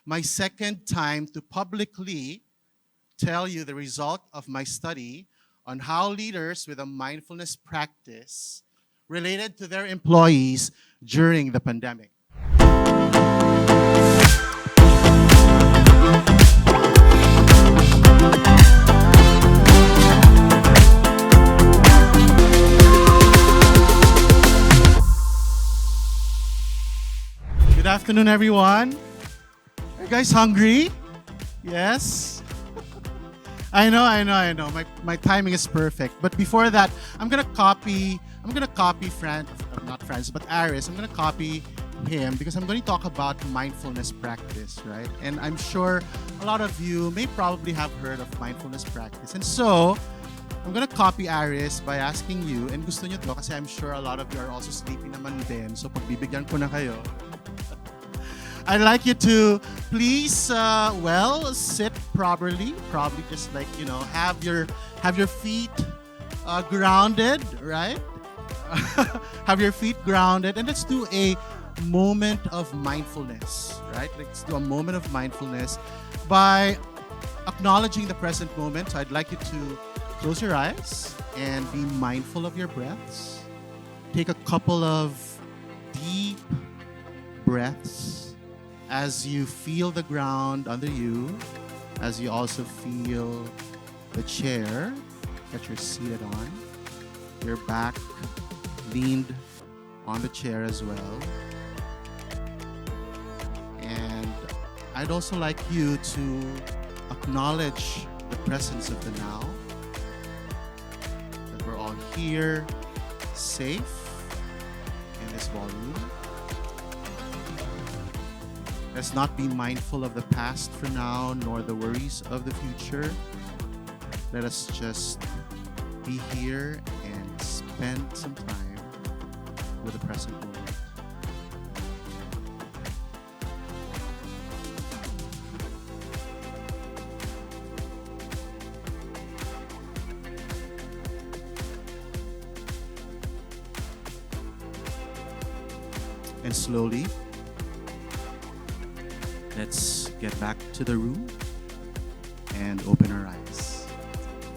my second time to publicly tell you the result of my study on how leaders with a mindfulness practice related to their employees during the pandemic. Good afternoon, everyone. Are you guys hungry? Yes? I know. My timing is perfect. But before that, I'm gonna copy not Franz, but Aris. I'm gonna copy him because I'm going to talk about mindfulness practice, right? And I'm sure a lot of you may probably have heard of mindfulness practice. And so, I'm gonna copy Aris by asking you, and gusto nyo to kasi I'm sure a lot of you are also sleepy naman din. So pagbibigyan ko na kayo. I'd like you to please, sit properly. Probably just like, have your feet grounded, right? Have your feet grounded, and let's do a moment of mindfulness, right? Let's do a moment of mindfulness by acknowledging the present moment. So I'd like you to close your eyes and be mindful of your breaths. Take a couple of deep breaths as you feel the ground under you, as you also feel the chair that you're seated on, your back leaned on the chair as well. And I'd also like you to acknowledge the presence of the now, that we're all here, safe in this volume. Let's not be mindful of the past for now, nor the worries of the future. Let us just be here and spend some time with the present moment. And slowly, let's get back to the room and open our eyes.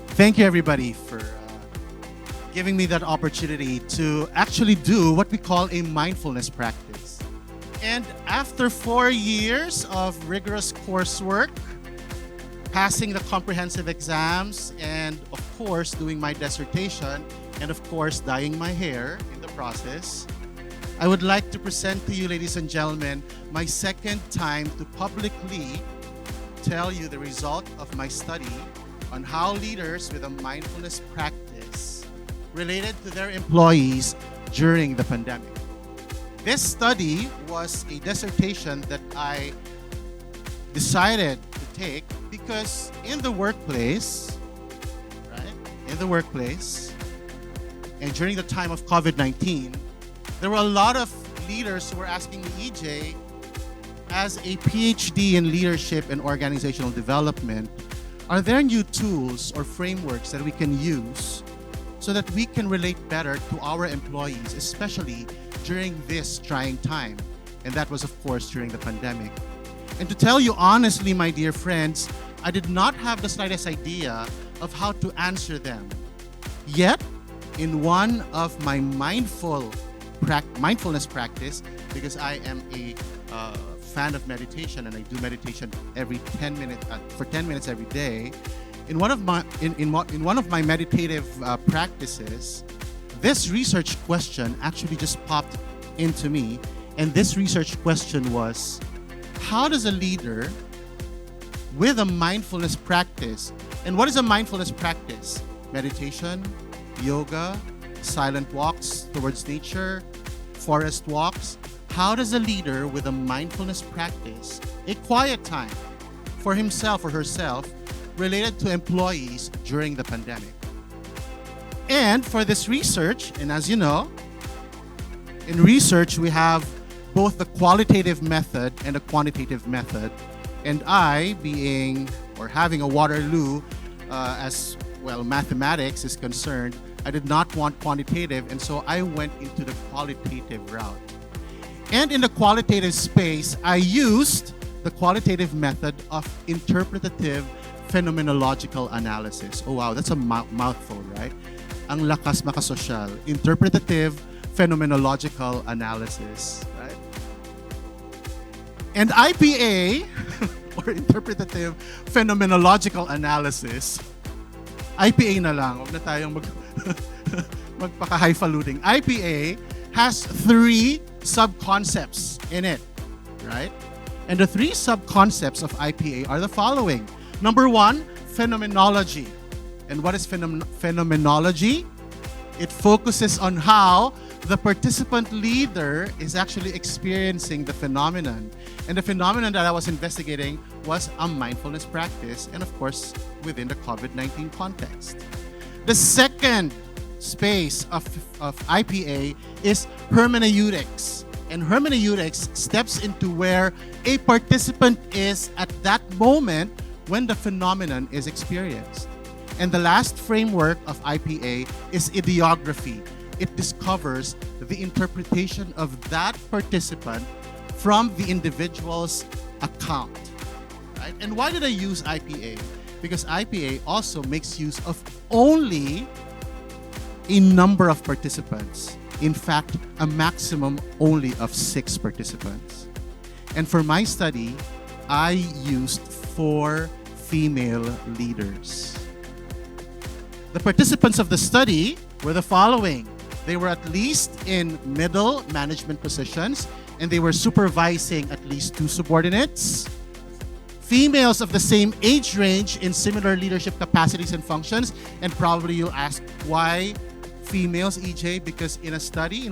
Thank you, everybody, for giving me that opportunity to actually do what we call a mindfulness practice. And after 4 years of rigorous coursework, passing the comprehensive exams, and of course, doing my dissertation, and of course, dyeing my hair in the process, I would like to present to you, ladies and gentlemen, my second time to publicly tell you the result of my study on how leaders with a mindfulness practice related to their employees during the pandemic. This study was a dissertation that I decided to take because in the workplace, and during the time of COVID-19, there were a lot of leaders who were asking me, EJ, as a PhD in leadership and organizational development, are there new tools or frameworks that we can use so that we can relate better to our employees, especially during this trying time? And that was, of course, during the pandemic. And to tell you honestly, my dear friends, I did not have the slightest idea of how to answer them. Yet, in one of my mindfulness practice, because I am a fan of meditation and I do meditation every 10 minutes for 10 minutes every day. In one of my meditative practices, this research question actually just popped into me, and this research question was, how does a leader with a mindfulness practice, and what is a mindfulness practice? Meditation, yoga, silent walks towards nature, forest walks. How does a leader with a mindfulness practice, a quiet time for himself or herself, related to employees during the pandemic? And for this research, and as you know, in research we have both the qualitative method and a quantitative method. And I, being or having a Waterloo as well, mathematics is concerned, I did not want quantitative, and so I went into the qualitative route. And in the qualitative space, I used the the qualitative method of interpretative phenomenological analysis. Oh wow, that's a mouthful, right? Ang lakas makasosyal. Interpretative phenomenological analysis, right? And IPA, or interpretative phenomenological analysis, IPA na lang, huwag na tayong magpaka-highfalutin. IPA has 3 sub-concepts in it, right? And the 3 sub-concepts of IPA are the following. Number 1, phenomenology. And what is phenomenology? It focuses on how the participant leader is actually experiencing the phenomenon. And the phenomenon that I was investigating was a mindfulness practice, and of course, within the COVID-19 context. The second space of IPA is hermeneutics. And hermeneutics steps into where a participant is at that moment when the phenomenon is experienced. And the last framework of IPA is ideography. It discovers the interpretation of that participant from the individual's account. Right? And why did I use IPA? Because IPA also makes use of only a number of participants. In fact, a maximum only of 6 participants. And for my study, I used 4 female leaders. The participants of the study were the following. They were at least in middle management positions, and they were supervising at least 2 subordinates. Females of the same age range in similar leadership capacities and functions. And probably you'll ask, why females, EJ? Because in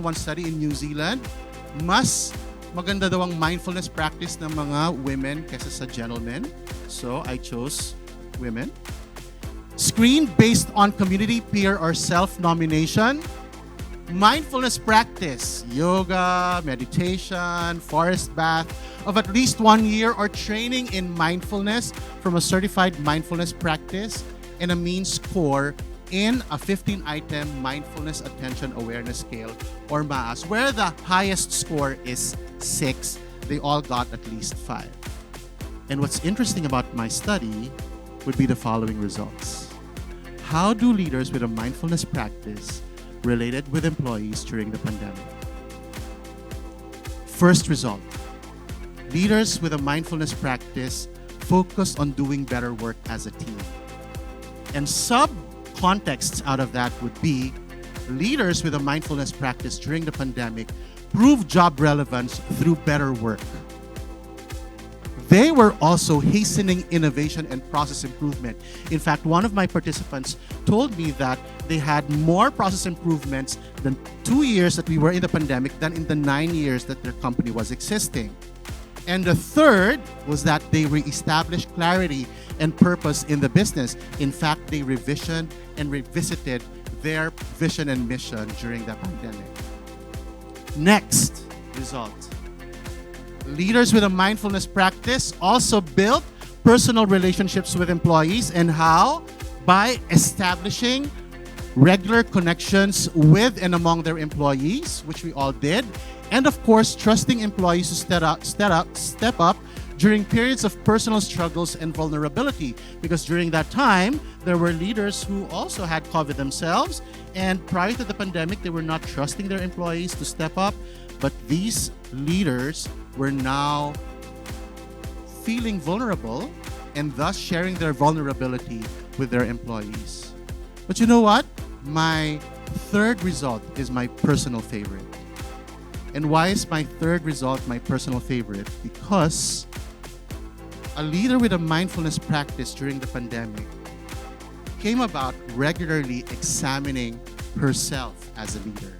one study in New Zealand, mas maganda daw ang mindfulness practice ng mga women kaysa sa gentlemen. So I chose women. Screen based on community, peer, or self-nomination. Mindfulness practice, yoga, meditation, forest bath, of at least 1 year, or training in mindfulness from a certified mindfulness practice, and a mean score in a 15-item mindfulness attention awareness scale, or MAAS, where the highest score is 6. They all got at least 5. And what's interesting about my study would be the following results. How do leaders with a mindfulness practice related with employees during the pandemic? First result, leaders with a mindfulness practice focus on doing better work as a team. And sub-contexts out of that would be leaders with a mindfulness practice during the pandemic prove job relevance through better work. They were also hastening innovation and process improvement. In fact, one of my participants told me that they had more process improvements than 2 years that we were in the pandemic than in the 9 years that their company was existing. And the third was that they reestablished clarity and purpose in the business. In fact, they revisioned and revisited their vision and mission during the pandemic. Next result. Leaders with a mindfulness practice also built personal relationships with employees. And how? By establishing regular connections with and among their employees, which we all did. And of course, trusting employees to step up during periods of personal struggles and vulnerability. Because during that time, there were leaders who also had COVID themselves. And prior to the pandemic, they were not trusting their employees to step up. But these leaders were now feeling vulnerable and thus sharing their vulnerability with their employees. But you know what? My third result is my personal favorite. And why is my third result my personal favorite? Because a leader with a mindfulness practice during the pandemic came about regularly examining herself as a leader.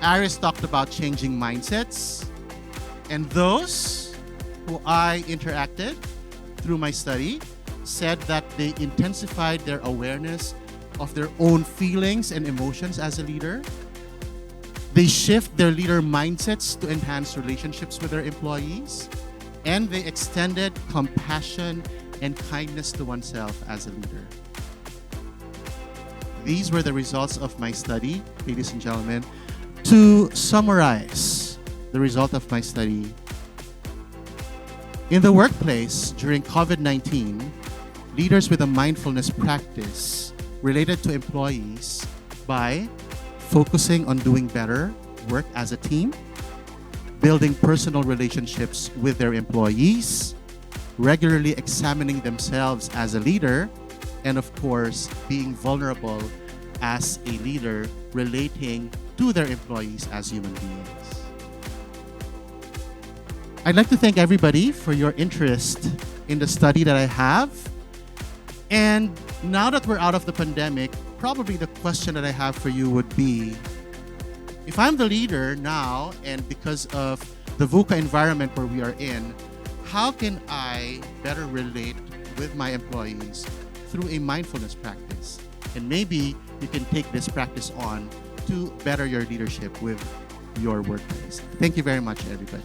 Aris talked about changing mindsets, and those who I interacted through my study said that they intensified their awareness of their own feelings and emotions as a leader. They shift their leader mindsets to enhance relationships with their employees, and they extended compassion and kindness to oneself as a leader. These were the results of my study, ladies and gentlemen. To summarize the result of my study, In the workplace, during COVID-19, leaders with a mindfulness practice related to employees by focusing on doing better work as a team, building personal relationships with their employees, regularly examining themselves as a leader, and of course, being vulnerable as a leader relating to their employees as human beings. I'd like to thank everybody for your interest in the study that I have. And now that we're out of the pandemic, probably the question that I have for you would be, if I'm the leader now, and because of the VUCA environment where we are in, how can I better relate with my employees through a mindfulness practice? And maybe you can take this practice on to better your leadership with your workplace. Thank you very much, everybody.